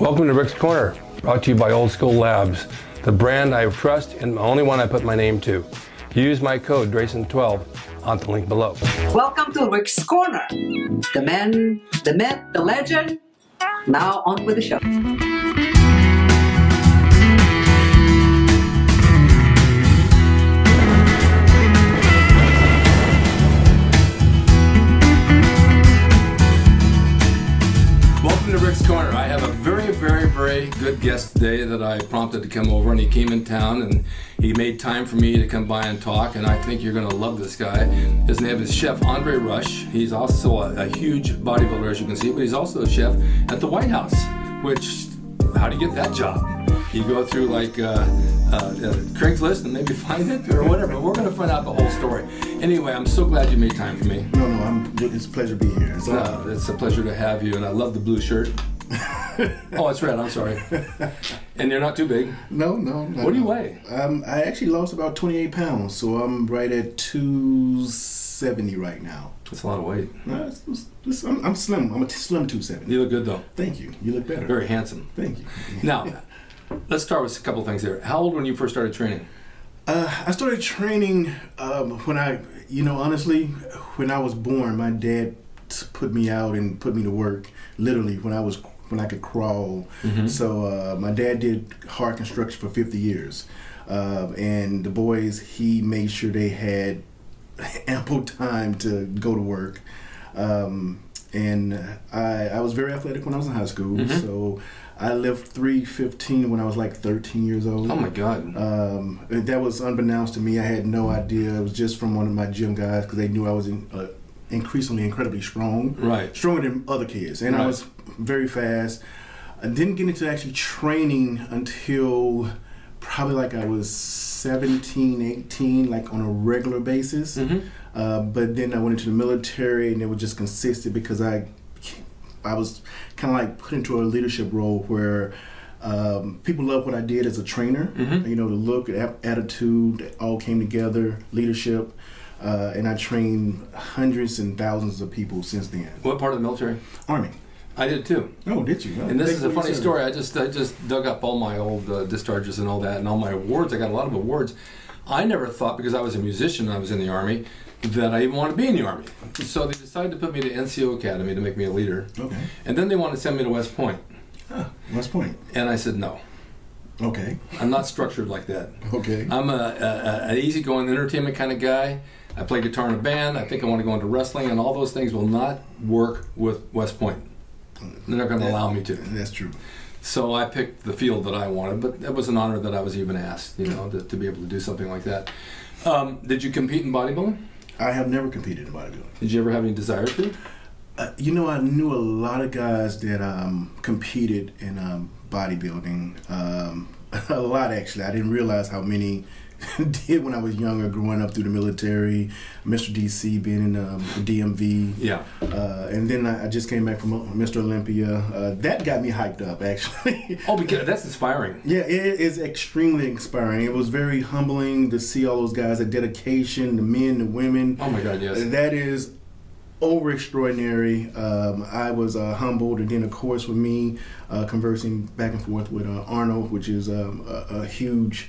Welcome to Rick's Corner, brought to you by Old School Labs, the brand I trust and the only one I put my name to. Use my code drasin12 on the link below. Welcome to Rick's Corner. The man, the myth, the legend. Now on with the show. Welcome to Rick's Corner. I have a very good guest today that I prompted to come over, and he came in town and he made time for me to come by and talk, and I think you're going to love this guy. His name is Chef Andre Rush. He's also a huge bodybuilder, as you can see, but he's also a chef at the White House, which, how do you get that job? You go through like Craigslist and maybe find it or whatever. We're going to find out the whole story. Anyway, I'm so glad you made time for me. No, it's a pleasure to be here. It's a pleasure to have you, and I love the blue shirt. Oh, it's red, I'm sorry. And you're not too big? No. What do you weigh? I actually lost about 28 pounds, so I'm right at 270 right now. That's a lot of weight. I'm slim. I'm a slim 270. You look good, though. Thank you. You look better. Very handsome. Thank you. Now, let's start with a couple things here. How old when you first started training? I started training honestly, when I was born, my dad put me out and put me to work, literally, when I could crawl. Mm-hmm. So my dad did hard construction for 50 years. And the boys, he made sure they had ample time to go to work. And I was very athletic when I was in high school. Mm-hmm. So I left 315 when I was like 13 years old. Oh my God. That was unbeknownst to me. I had no idea. It was just from one of my gym guys, because they knew I was incredibly strong. Right. Stronger than other kids. And right. I was very fast. I didn't get into actually training until probably like I was 17, 18, like on a regular basis. Mm-hmm. But then I went into the military, and it was just consistent because I was kind of like put into a leadership role where people loved what I did as a trainer. Mm-hmm. You know, the look, attitude, all came together, leadership. And I trained hundreds and thousands of people since then. What part of the military? Army. I did too. Oh, did you? And this is a funny story. I just dug up all my old discharges and all that, and all my awards. I got a lot of awards. I never thought, because I was a musician and I was in the Army, that I even wanted to be in the Army. So they decided to put me to NCO Academy to make me a leader. Okay. And then they wanted to send me to West Point. West Point. And I said no. Okay. I'm not structured like that. Okay. I'm an easygoing entertainment kind of guy. I play guitar in a band. I think I want to go into wrestling, and all those things will not work with West Point. They're not going to allow me to. That's true. So I picked the field that I wanted, but it was an honor that I was even asked, to be able to do something like that. Did you compete in bodybuilding? I have never competed in bodybuilding. Did you ever have any desire to? I knew a lot of guys that competed in bodybuilding. A lot, actually. I didn't realize how many did when I was younger, growing up through the military, Mr. DC, being in the DMV. Yeah. And then I just came back from Mr. Olympia. That got me hyped up, actually. Oh, because that's inspiring. Yeah, it is extremely inspiring. It was very humbling to see all those guys, the dedication, the men, the women. Oh my God, yes. That is over extraordinary. I was humbled, and then of course with me conversing back and forth with Arnold, which is a huge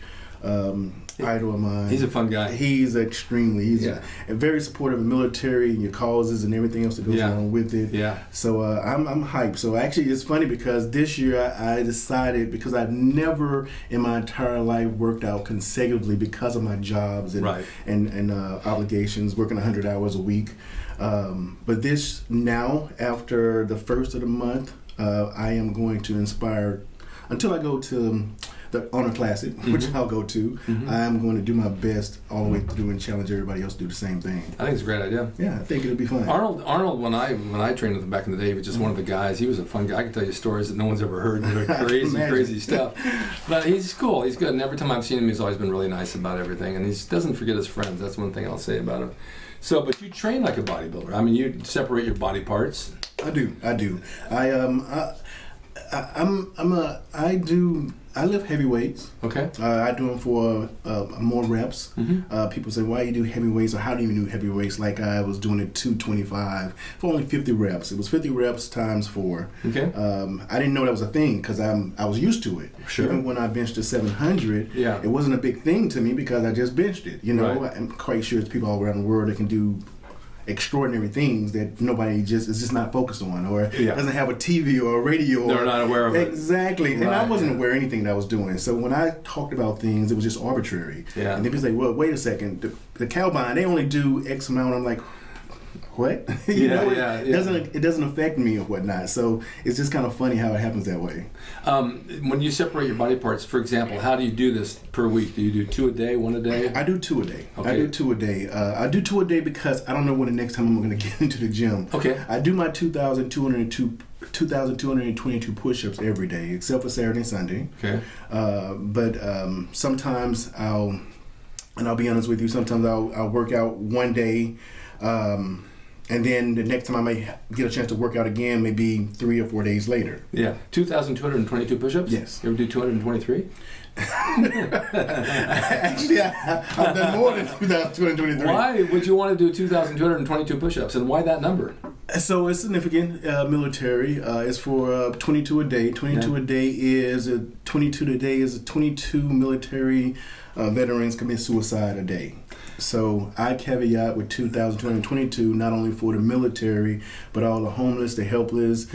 idol of mine. He's a fun guy. He's very supportive of the military and your causes and everything else that goes along with it. Yeah. So I'm hyped. So actually it's funny because this year I decided, because I've never in my entire life worked out consecutively because of my jobs and obligations, working 100 hours a week. But this now, after the first of the month, I am going to inspire, until I go to the Honor Classic, which I'll go to. Mm-hmm. I'm going to do my best all the way through and challenge everybody else to do the same thing. I think it's a great idea. Yeah, I think it'll be fun. Arnold, when I trained with him back in the day, he was just one of the guys. He was a fun guy. I can tell you stories that no one's ever heard. Crazy stuff. But he's cool. He's good. And every time I've seen him, he's always been really nice about everything. And he doesn't forget his friends. That's one thing I'll say about him. So, but you train like a bodybuilder. I mean, you separate your body parts. I do. I lift heavy weights. Okay. I do them for more reps. People say, why you do heavy weights, or how do you do heavy weights? Like I was doing it 225 for only 50 reps. It was 50 reps times 4. Okay. I didn't know that was a thing because I was used to it. Sure. Even when I benched to 700, it wasn't a big thing to me because I just benched it. You know, I'm quite sure there's people all around the world that can do extraordinary things that nobody is just not focused on, or doesn't have a TV or a radio. They're not aware of it. Exactly. And I wasn't aware of anything that I was doing. So when I talked about things, it was just arbitrary. Yeah. And people say, well, wait a second, the cowbine, they only do X amount. I'm like, what? It doesn't affect me or whatnot. So it's just kind of funny how it happens that way. When you separate your body parts, for example, how do you do this per week? Do you do 2 a day, 1 a day? I do 2 a day. Okay. I do 2 a day. I do 2 a day because I don't know when the next time I'm going to get into the gym. Okay. I do my 2,222 push-ups every day, except for Saturday and Sunday. Okay. But sometimes I'll be honest with you, sometimes I'll work out one day, and then the next time I may get a chance to work out again, maybe 3 or 4 days later. Yeah. 2,222 push-ups? Yes. You ever do 223? Actually, I've done more than 2,223. Why would you want to do 2,222 push-ups, and why that number? So it's significant. Military. It's for 22 a day. 22 a day is 22 military veterans commit suicide a day. So I caveat with 2,222, not only for the military, but all the homeless, the helpless,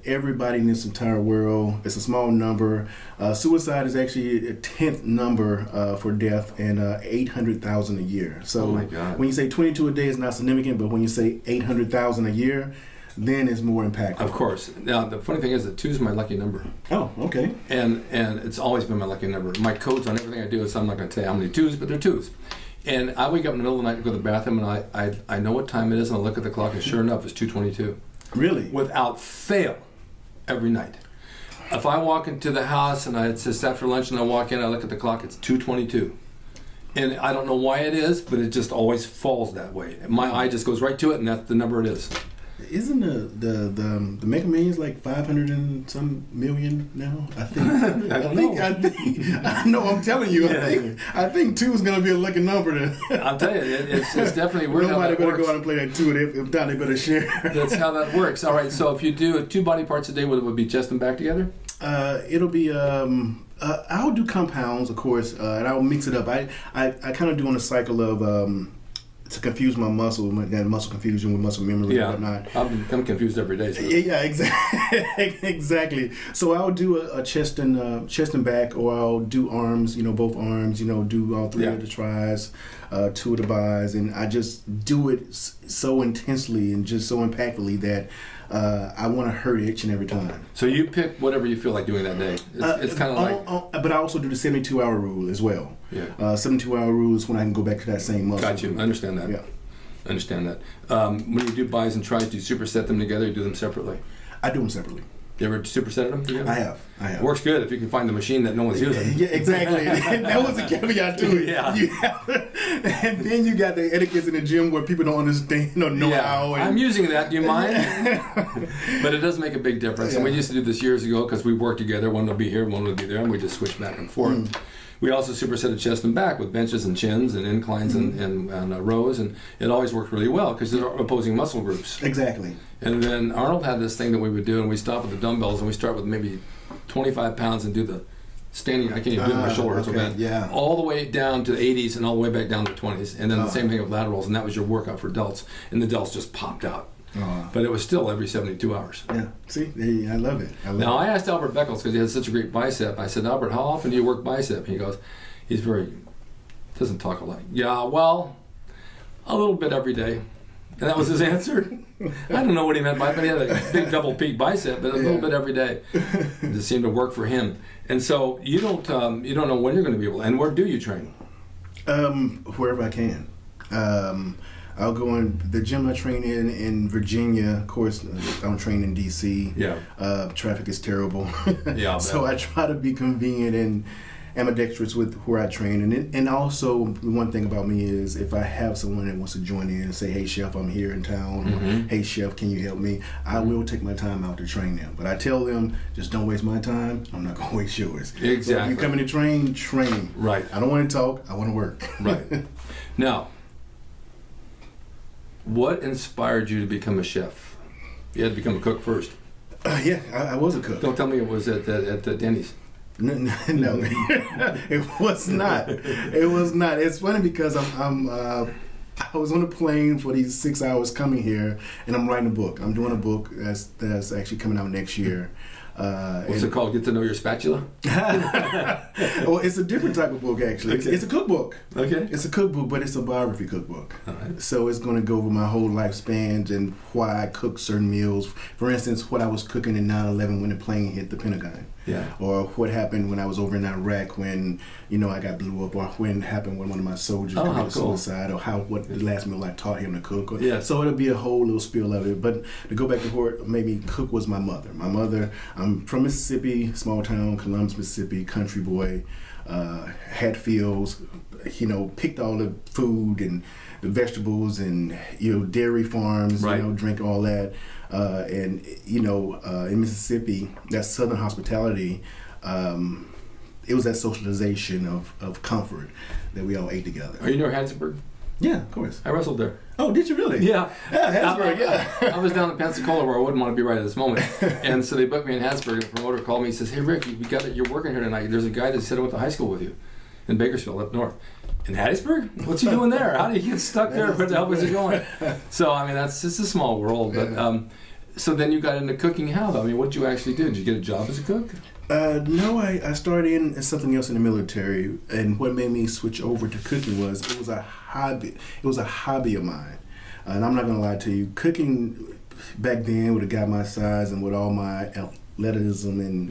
everybody in this entire world. It's a small number. Suicide is actually a 10th number for death, and 800,000 a year. So oh my God. When you say 22 a day, it's not significant, but when you say 800,000 a year, then it's more impactful. Of course. Now, the funny thing is that 2 is my lucky number. Oh, okay. And it's always been my lucky number. My codes on everything I do is, I'm not going to tell you how many 2s, but they're 2s. And I wake up in the middle of the night to go to the bathroom, and I know what time it is, and I look at the clock, and sure enough, it's 2:22. Really? Without fail, every night. If I walk into the house, and it's just after lunch, and I walk in, I look at the clock, it's 2:22. And I don't know why it is, but it just always falls that way. My eye just goes right to it, and that's the number it is. Isn't the Mega Millions like 500 and some million now? I think. I know. I'm telling you. I think 2 is gonna be a lucky number. I'll tell you, it's definitely weird. Nobody better go out and play that 2. If not, they better share. That's how that works. All right. So if you do 2 body parts a day, what it would be, chest and back together? It'll be. I'll do compounds, of course, and I'll mix it up. I kind of do on a cycle of. To confuse my muscle, that muscle confusion with muscle memory and whatnot. I'm confused every day. So. Yeah, exactly. Exactly. So I'll do a chest and back, or I'll do arms. Both arms. Do all 3 of the tries, 2 of the bis, and I just do it so intensely and just so impactfully that I want to hurt each and every time. So you pick whatever you feel like doing that day. It's kind of like. But I also do the 72-hour rule as well. Yeah. 72-hour rule is when I can go back to that same muscle. Got you. I understand that. Yeah. I understand that. When you do bis and tries, do you superset them together or do them separately? I do them separatly. You ever supersetted them together? I have. Works good if you can find the machine that no one's using. Yeah, exactly. That was a caveat to it. Yeah. And then you got the etiquettes in the gym where people don't understand or know how. I'm using that. Do you mind? But it does make a big difference. Yeah. And we used to do this years ago because we worked together. One would be here, one would be there, and we just switched back and forth. We also supersetted chest and back with benches and chins and inclines and rows, and it always worked really well because they're opposing muscle groups. Exactly. And then Arnold had this thing that we would do, and we stop with the dumbbells, and we start with maybe 25 pounds and do the standing, I can't even do it with my shoulders, all the way down to the 80s and all the way back down to 20s. And then the same thing with laterals, and that was your workout for delts. And the delts just popped out. But it was still every 72 hours. Yeah, see, I love it. I asked Albert Beckles, because he has such a great bicep, I said, Albert, how often do you work bicep? He goes, doesn't talk a lot. Yeah, well, a little bit every day. And that was his answer. I don't know what he meant by it, but he had a big double peak bicep, but a little bit every day. It just seemed to work for him. And so you don't know when you're going to be able to, and where do you train? Wherever I can. I'll go in the gym I train in Virginia. Of course, I don't train in DC. Yeah. Traffic is terrible. Yeah. So I try to be convenient ambidextrous with where I train, and also one thing about me is if I have someone that wants to join in and say, "Hey chef, I'm here in town," or, "Hey chef, can you help me?" I will take my time out to train them, but I tell them, just don't waste my time. I'm not gonna waste yours. Exactly. So if you come in to train. Right. I don't want to talk. I want to work. Right. Now, what inspired you to become a chef? You had to become a cook first. Yeah, I was a cook. Don't tell me it was at Denny's. No, it was not. It was not. It's funny because I was on a plane for these 6 hours coming here, and I'm writing a book. I'm doing a book that's actually coming out next year. What's it called? Get to Know Your Spatula? Well, it's a different type of book, actually. Okay. It's a cookbook. Okay. It's a cookbook, but it's a biography cookbook. All right. So it's going to go over my whole lifespan and why I cook certain meals. For instance, what I was cooking in 9/11 when the plane hit the Pentagon. Yeah. Or what happened when I was over in Iraq when, I got blew up, or when happened when one of my soldiers committed suicide, or what the last meal I taught him to cook. So it'll be a whole little spill of it. But to go back to what made me cook was my mother. My mother, I'm from Mississippi, small town, Columbus, Mississippi, country boy, had fields, picked all the food and the vegetables and, dairy farms, right. Drink all that. In Mississippi, that Southern hospitality, it was that socialization of comfort that we all ate together. Are you near Hattiesburg? Yeah, of course. I wrestled there. Oh, did you really? Yeah. Hattiesburg, yeah. I was down in Pensacola where I wouldn't want to be right at this moment. And so they booked me in Hattiesburg, and the promoter called me and says, "Hey Rick, you're working here tonight. There's a guy that said I went to high school with you in Bakersfield up north." In Hattiesburg? What's he doing there? How did he get stuck there? Where the hell was he going? So, it's a small world. But so then you got into cooking how, though? What did you actually do? Did you get a job as a cook? No, I started in something else in the military, and what made me switch over to cooking was it was a hobby. It was a hobby of mine, and I'm not gonna lie to you. Cooking back then with a guy my size and with all my athleticism and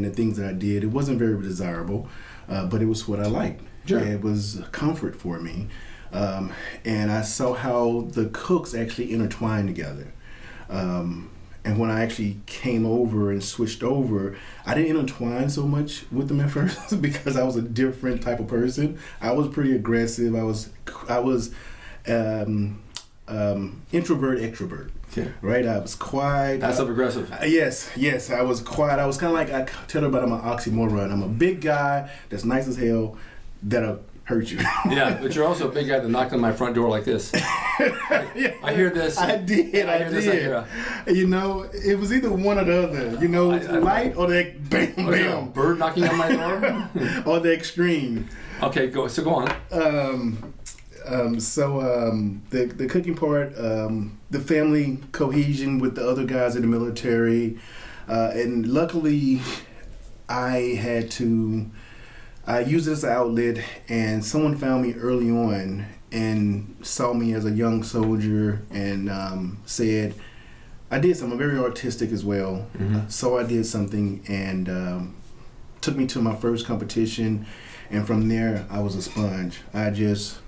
the things that I did, it wasn't very desirable, but it was what I liked. Sure. It was comfort for me, and I saw how the cooks actually intertwined together. And when I actually came over and switched over, I didn't intertwine so much with them at first because I was a different type of person. I was pretty aggressive. I was introvert, extrovert. Okay. Right? I was quiet. Passive aggressive. Yes. I was quiet. I was kind of like, I tell her about I'm an oxymoron. I'm a big guy that's nice as hell that'll hurt you. Yeah, but you're also a big guy that knocked on my front door like this. I hear this. I did. It was either one or the other. Light or the bam, Was there a bam. bird knocking on my door? Or the extreme. Okay, go on. The cooking part, the family cohesion with the other guys in the military, and luckily I used it as an outlet, and someone found me early on and saw me as a young soldier and said, I did something very artistic as well. Mm-hmm. So I did something and took me to my first competition, and from there I was a sponge. I just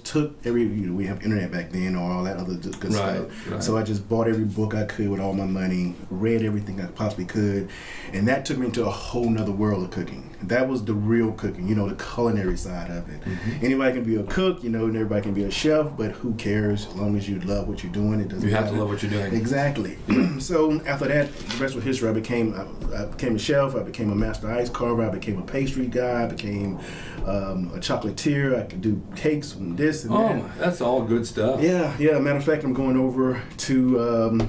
took we have internet back then or all that other good stuff. Right. So I just bought every book I could with all my money, read everything I possibly could, and that took me into a whole nother world of cooking. That was the real cooking, the culinary side of it. Mm-hmm. Anybody can be a cook, and everybody can be a chef, but who cares? As long as you love what you're doing, it doesn't matter. You have to love what you're doing. Exactly. So after that, the rest was history. I became a chef. I became a master ice carver. I became a pastry guy. I became a chocolatier. I could do cakes and this and that. Oh, that's all good stuff. Yeah. Matter of fact, I'm going over to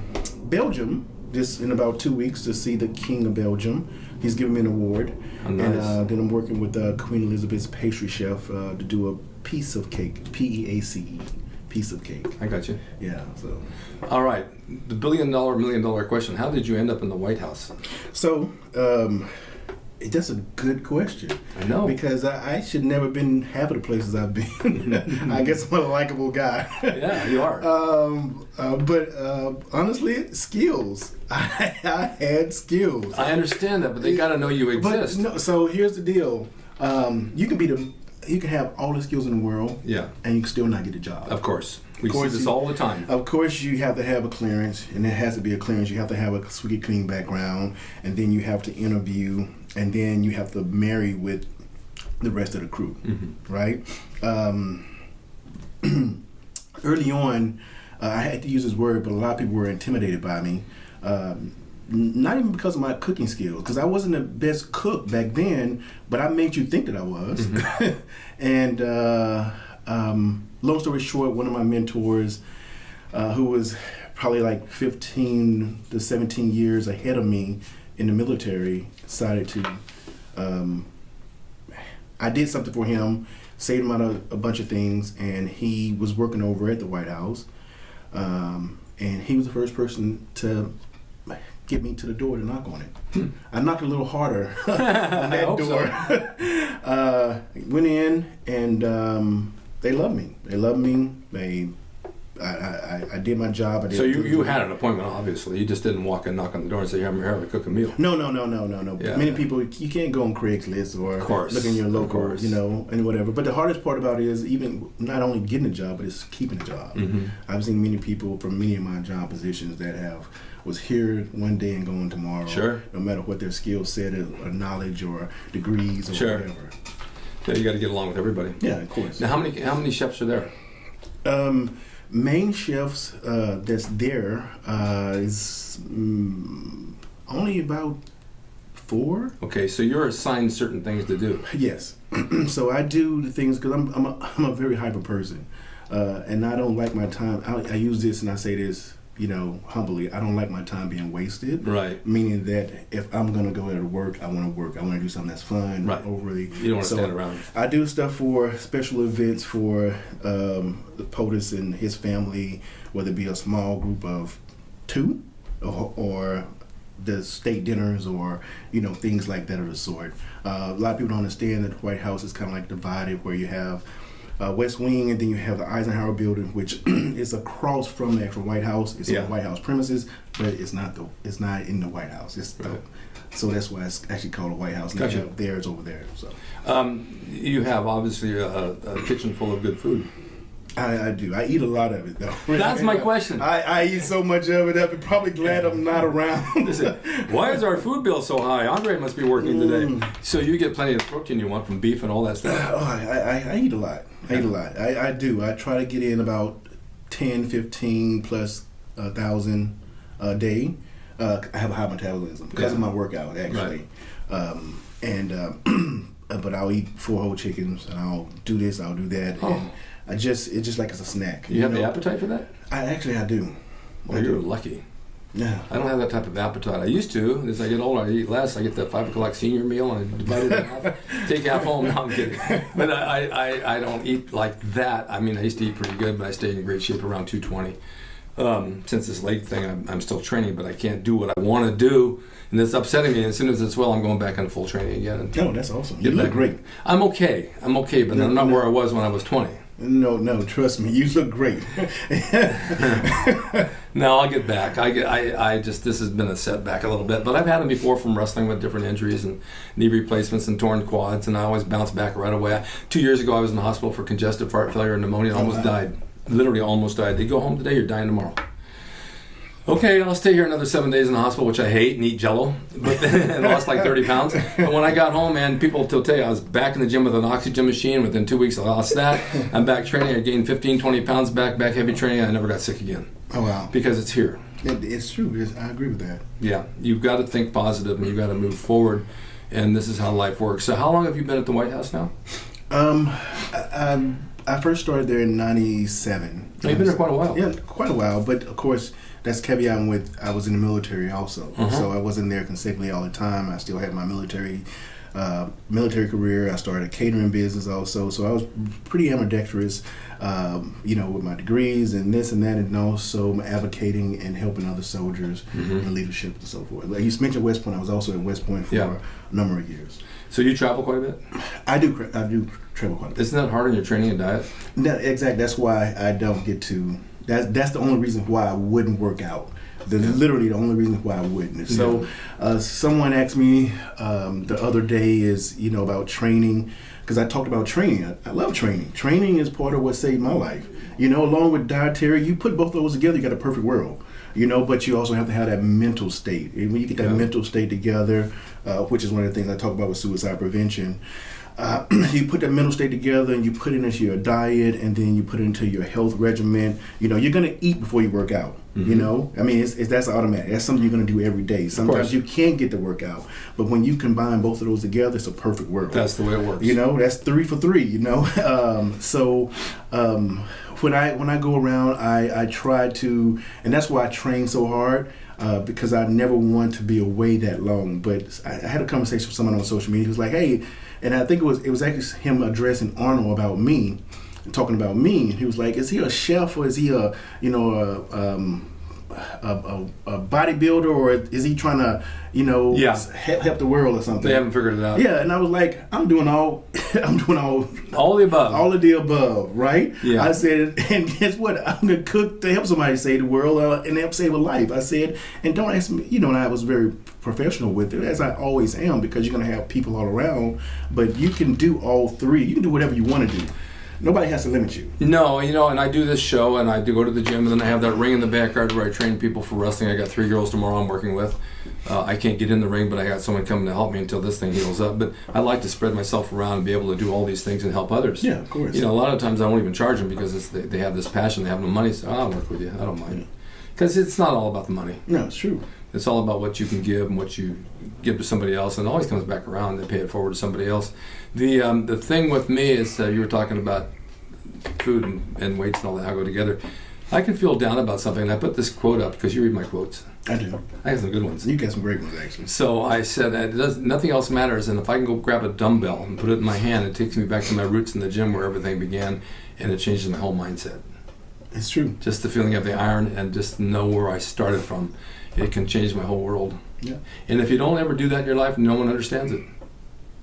Belgium just in about 2 weeks to see the King of Belgium. He's giving me an award. Oh, nice. And then I'm working with Queen Elizabeth's pastry chef to do a piece of cake, P-E-A-C-E, piece of cake. I got you. Yeah, so. All right, the $1 million question. How did you end up in the White House? So, that's a good question. I know. Because I should never been half of the places I've been. I guess I'm a likable guy. Yeah, you are. But honestly, skills. I had skills. I understand that, but they got to know you exist. But no, so here's the deal. You can be you can have all the skills in the world, and you can still not get a job. Of course. We see this all the time. Of course, you have to have a clearance, and it has to be a clearance. You have to have a squeaky clean background, and then you have to interview, and then you have to marry with the rest of the crew, right? Early on, I had to use this word, but a lot of people were intimidated by me. Not even because of my cooking skills, because I wasn't the best cook back then, but I made you think that I was. And long story short, one of my mentors, who was probably like 15 to 17 years ahead of me in the military, decided to, I did something for him, saved him out of a bunch of things, and he was working over at the White House. And he was the first person to get me to the door to knock on it. I knocked a little harder on that door. Went in, and they loved me. They loved me. I did my job. So you had an appointment, obviously. You just didn't walk and knock on the door and say, I'm here to cook a meal. No. Yeah. Many people, you can't go on Craigslist or look in your local, and whatever. But the hardest part about it is even not only getting a job, but it's keeping a job. I've seen many people from many of my job positions that was here one day and going tomorrow. No matter what their skill set or knowledge or degrees or whatever. Yeah, you got to get along with everybody. Yeah, of course. Now, how many chefs are there? Main chefs that's there is only about 4. Okay, so you're assigned certain things to do. Yes. So I do the things because I'm a very hyper person, and I don't like my time. I use this and I say this, humbly. I don't like my time being wasted. Right. Meaning that if I'm gonna go to work, I want to work. I want to do something that's fun. Right. Overly. You don't want to stand around. I do stuff for special events for the POTUS and his family, whether it be a small group of 2 or the state dinners or things like that of the sort. A lot of people don't understand that the White House is kind of like divided, where you have West Wing, and then you have the Eisenhower Building, which is across from the actual White House. It's on the White House premises, but it's not in the White House. So that's why it's actually called the White House. And gotcha. Theirs over there. So you have obviously a kitchen full of good food. I do. I eat a lot of it, though. That's my question. I eat so much of it. I'm probably glad I'm not around. Listen, why is our food bill so high? Andre must be working today. So you get plenty of protein you want from beef and all that stuff. I eat a lot. I do. I try to get in about 10, 15 plus 1,000 a day. I have a high metabolism because of my workout, actually. Right. But I'll eat 4 whole chickens, and I'll do this, I'll do that. And it's just like it's a snack. You have the appetite for that? I do. Well, you're lucky. Yeah. I don't have that type of appetite. I used to. As I get older, I eat less. I get that 5 o'clock senior meal and I divide it in half. Take half home. No, I'm kidding. But I don't eat like that. I mean, I used to eat pretty good, but I stay in great shape around 220. Since this leg thing, I'm still training, but I can't do what I want to do, and it's upsetting me. And as soon as it's well, I'm going back into full training again. Oh, that's awesome. You look great. I'm okay, but I'm not where I was when I was 20. No, trust me, you look great. No, I'll get back. This has been a setback a little bit, but I've had them before from wrestling with different injuries and knee replacements and torn quads, and I always bounce back right away. 2 years ago, I was in the hospital for congestive heart failure and pneumonia and almost died. Literally almost died. They go home today, you're dying tomorrow. Okay, I'll stay here another 7 days in the hospital, which I hate, and eat Jell-O, but then I lost like 30 pounds. But when I got home, man, people will tell you I was back in the gym with an oxygen machine. Within 2 weeks, I lost that. I'm back training. I gained 15, 20 pounds back heavy training. I never got sick again. Oh, wow. Because it's here. It's true. I agree with that. Yeah, you've got to think positive, and you've got to move forward, and this is how life works. So how long have you been at the White House now? I first started there in 97. You've been there quite a while. Yeah, quite a while. But, of course, that's caveat with I was in the military also. So I wasn't there consecutively all the time. I still had my military career. I started a catering business also. So I was pretty ambidextrous, with my degrees and this and that, and also advocating and helping other soldiers in leadership and so forth. Like you mentioned West Point. I was also at West Point for a number of years. So you travel quite a bit? I do travel quite a bit. Isn't that hard on your training and diet? No, exactly. That's why I don't get to That's the only reason why I wouldn't work out. Literally the only reason why I wouldn't. So someone asked me the other day is, about training, because I talked about training. I love training. Training is part of what saved my life. Along with dietary, you put both of those together, you got a perfect world. But you also have to have that mental state. And when you get that mental state together, which is one of the things I talk about with suicide prevention, you put that mental state together and you put it into your diet, and then you put it into your health regimen. You're going to eat before you work out. I mean, that's automatic. That's something you're going to do every day. Sometimes you can't get the workout, but when you combine both of those together, it's a perfect world. That's the way it works. That's 3 for 3. When I go around, I try to, and that's why I train so hard. Because I never want to be away that long. But I had a conversation with someone on social media who was like, "Hey," and I think it was actually him addressing Arnold about me, talking about me. And he was like, "Is he a chef, or is he a bodybuilder, or is he trying to help the world or something?" They haven't figured it out. Yeah, and I was like, I'm doing all the above. All of the above, right? Yeah. I said, and guess what? I'm gonna cook to help somebody save the world and help save a life. I said, and don't ask me. And I was very professional with it, as I always am, because you're gonna have people all around, but you can do all three. You can do whatever you want to do. Nobody has to limit you. No, and I do this show, and I do go to the gym, and then I have that ring in the backyard where I train people for wrestling. I got 3 girls tomorrow I'm working with. I can't get in the ring, but I got someone coming to help me until this thing heals up. But I like to spread myself around and be able to do all these things and help others. Yeah, of course. A lot of times I won't even charge them because they have this passion, they have no money, so I'll work with you. I don't mind. Because it's not all about the money. No, it's true. It's all about what you can give and what you give to somebody else, and it always comes back around. They pay it forward to somebody else. The thing with me is you were talking about food and weights and all that, how go together. I can feel down about something, and I put this quote up because you read my quotes. I do. I have some good ones. You got some great ones, actually. So I said, nothing else matters, and if I can go grab a dumbbell and put it in my hand, it takes me back to my roots in the gym where everything began, and it changes my whole mindset. It's true. Just the feeling of the iron and just know where I started from, it can change my whole world. Yeah. And if you don't ever do that in your life, no one understands it.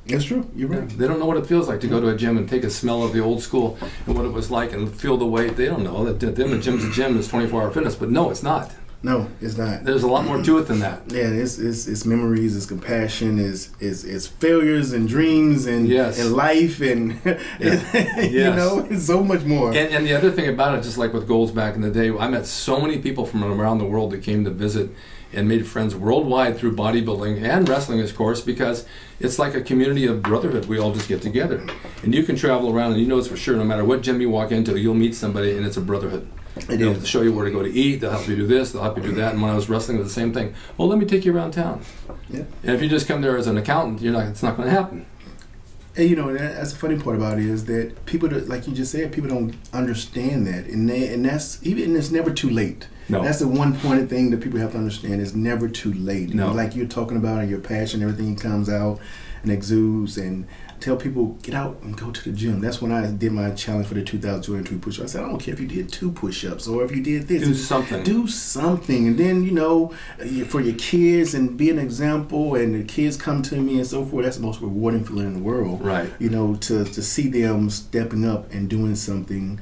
That's true. You're right. They don't know what it feels like to go to a gym and take a smell of the old school and what it was like and feel the weight. They don't know that to them a gym's a gym, is 24-hour fitness, but no, it's not. No, it's not. There's a lot more to it than that. Yeah, it's memories, it's compassion, it's failures and dreams and life and it's so much more. And the other thing about it, just like with goals back in the day, I met so many people from around the world that came to visit and made friends worldwide through bodybuilding and wrestling, of course, because it's like a community of brotherhood. We all just get together. And you can travel around and it's for sure, no matter what gym you walk into, you'll meet somebody and it's a brotherhood. They'll show you where to go to eat, they'll help you do this, they'll help you do that. And when I was wrestling, it was the same thing. Well, let me take you around town. Yeah. And if you just come there as an accountant, it's not going to happen. And that's the funny part about it is that people, like you just said, people don't understand that, and it's never too late. No. That's the one pointed thing that people have to understand. It's never too late. No. Like you're talking about, and your passion, everything comes out and exudes, and tell people, get out and go to the gym. That's when I did my challenge for the 2023 push-up. I said, I don't care if you did 2 push-ups or if you did this. Do something. Do something. And then, for your kids and be an example, and the kids come to me and so forth, that's the most rewarding feeling in the world. Right. To see them stepping up and doing something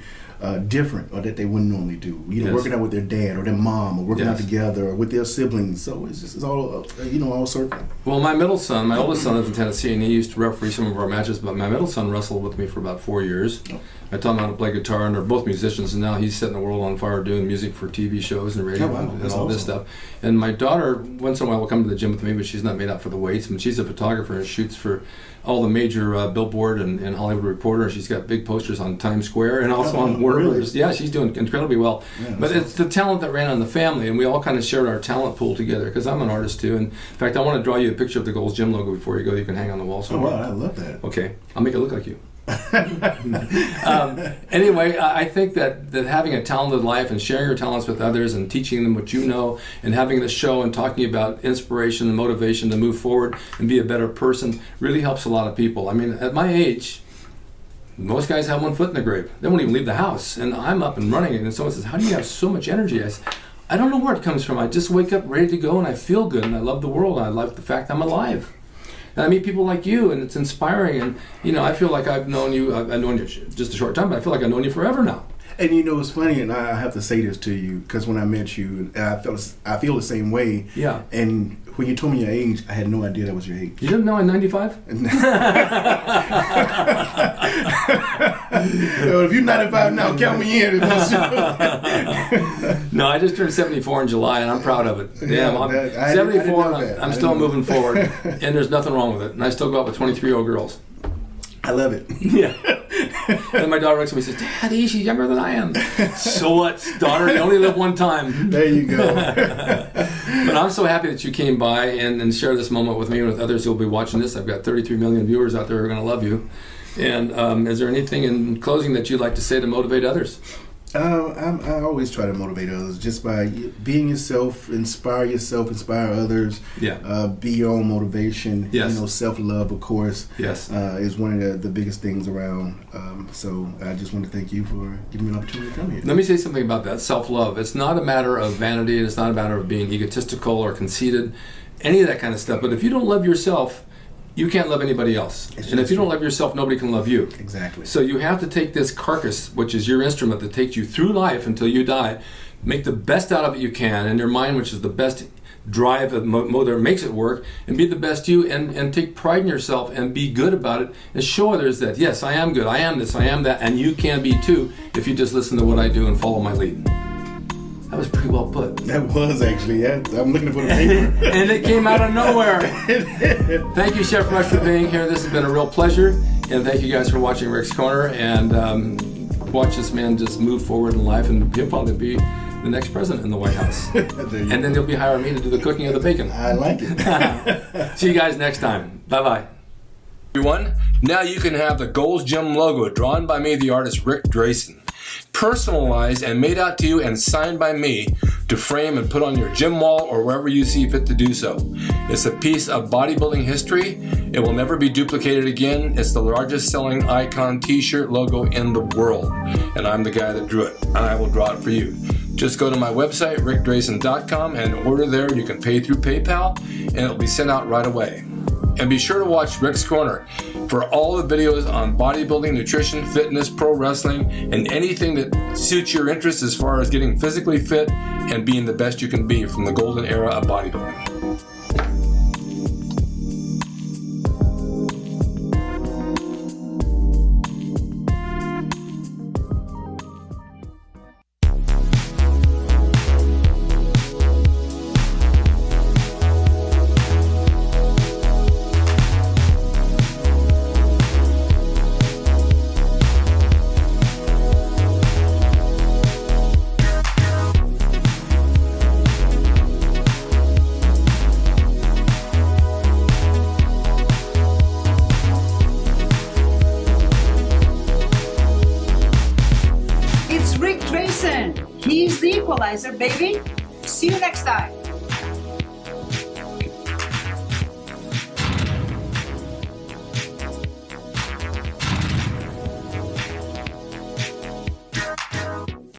different, or that they wouldn't normally do. Working out with their dad or their mom, or working out together, or with their siblings. So it's all all circling. Well, my oldest son lives in Tennessee, and he used to referee some of our matches. But my middle son wrestled with me for about 4 years. Oh. I taught him how to play guitar, and they're both musicians. And now he's setting the world on fire doing music for TV shows and radio and all this stuff. And my daughter, once in a while, will come to the gym with me, but she's not made out for the weights. And she's a photographer and shoots for all the major Billboard and Hollywood Reporter. She's got big posters on Times Square and also on Warner Brothers. Yeah, she's doing incredibly well. Yeah, but it's the talent that ran on the family, and we all kind of shared our talent pool together, because I'm an artist too. And in fact, I want to draw you a picture of the Gold's Gym logo before you go. You can hang on the wall somewhere. Oh, wow, I love that. Okay, I'll make it look like you. Anyway, I think that having a talented life and sharing your talents with others and teaching them what you know and having the show and talking about inspiration and motivation to move forward and be a better person really helps a lot of people. I mean, at my age, most guys have one foot in the grave. They won't even leave the house. And I'm up and running, and someone says, how do you have so much energy? I say, I don't know where it comes from. I just wake up ready to go, and I feel good, and I love the world, and I love the fact I'm alive. And I meet people like you, and it's inspiring. And I feel like I've known you. I've known you just a short time, but I feel like I've known you forever now. And you know, it's funny, and I have to say this to you because when I met you, I feel the same way. Yeah. And when you told me your age, I had no idea that was your age. You didn't know I'm 95? Well, if you're 95 now, count me in. No, I just turned 74 in July, and I'm proud of it. Damn, I'm 74, and I'm still moving forward, and there's nothing wrong with it. And I still go out with 23-year-old girls. I love it. Yeah. And my daughter looks at me and says, Daddy, she's younger than I am. So what, daughter? You only live one time. There you go. But I'm so happy that you came by and shared this moment with me and with others who will be watching this. I've got 33 million viewers out there who are going to love you. And is there anything in closing that you'd like to say to motivate others? I always try to motivate others just by being yourself, inspire others. Yeah. Be your own motivation. Yes. You know, self-love, of course. Yes. Is one of the biggest things around. So I just want to thank you for giving me an opportunity to come here. Let me say something about that, self-love. It's not a matter of vanity. It's not a matter of being egotistical or conceited, any of that kind of stuff. But if you don't love yourself, you can't love anybody else. And if you don't love yourself, nobody can love you. Exactly. So you have to take this carcass, which is your instrument that takes you through life until you die, make the best out of it you can, and your mind, which is the best drive, the motor makes it work, and be the best you, and take pride in yourself and be good about it, and show others that, yes, I am good, I am this, I am that, and you can be too if you just listen to what I do and follow my lead. That was pretty well put. That was actually, yeah. I'm looking for the paper. And it came out of nowhere. Thank you, Chef Rush, for being here. This has been a real pleasure. And thank you guys for watching Rick's Corner. And watch this man just move forward in life. And he'll probably be the next president in the White House. And then he'll be hiring me to do the cooking of the bacon. I like it. See you guys next time. Bye-bye. Everyone, now you can have the Gold's Gym logo drawn by me, the artist Rick Drasin, personalized and made out to you and signed by me to frame and put on your gym wall or wherever you see fit to do so. It's a piece of bodybuilding history. It will never be duplicated again. It's the largest selling icon t-shirt logo in the world, and I'm the guy that drew it, and I will draw it for you. Just go to my website, rickdrasin.com, and order there. You can pay through PayPal, and it'll be sent out right away. And be sure to watch Rick's Corner for all the videos on bodybuilding, nutrition, fitness, pro wrestling, and anything that suits your interest as far as getting physically fit and being the best you can be from the golden era of bodybuilding. He's the equalizer, baby. See you next time.